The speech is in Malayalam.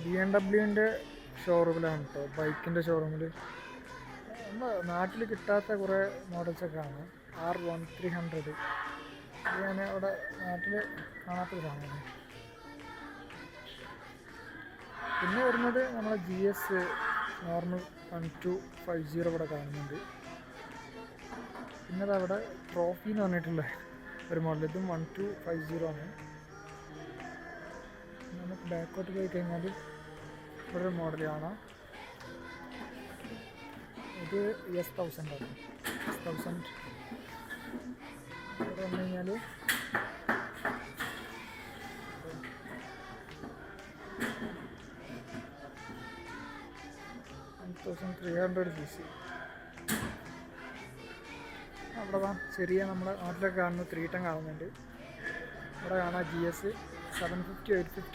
BMW ഷോറൂമിലാണ് കേട്ടോ, ബൈക്കിൻ്റെ ഷോറൂമിൽ. നമ്മുടെ നാട്ടിൽ കിട്ടാത്ത കുറേ മോഡൽസൊക്കെ ആണ്. R1300 ഇത് ഞാൻ അവിടെ നാട്ടിൽ കാണാത്തൊരു സാധനമാണ്. പിന്നെ വരുന്നത് നമ്മളെ GS നോർമൽ 1250 ഇവിടെ കാണുന്നുണ്ട്. പിന്നെ അതവിടെ ട്രോഫി എന്ന് പറഞ്ഞിട്ടുള്ള ഒരു മോഡൽ, ഇതും 1250 ആണ്. നമുക്ക് ബാക്കോട്ട് പോയി കഴിഞ്ഞാൽ ഇവിടെ ഒരു മോഡൽ കാണാം. ഇത് S1000 ആണ്. S1000 ഇവിടെ വന്നു കഴിഞ്ഞാൽ 1300 cc. അവിടെ ചെറിയ നമ്മുടെ നാട്ടിലൊക്കെ കാണുന്ന 310 കാണുന്നുണ്ട്. ഇവിടെ കാണാം GS 750 850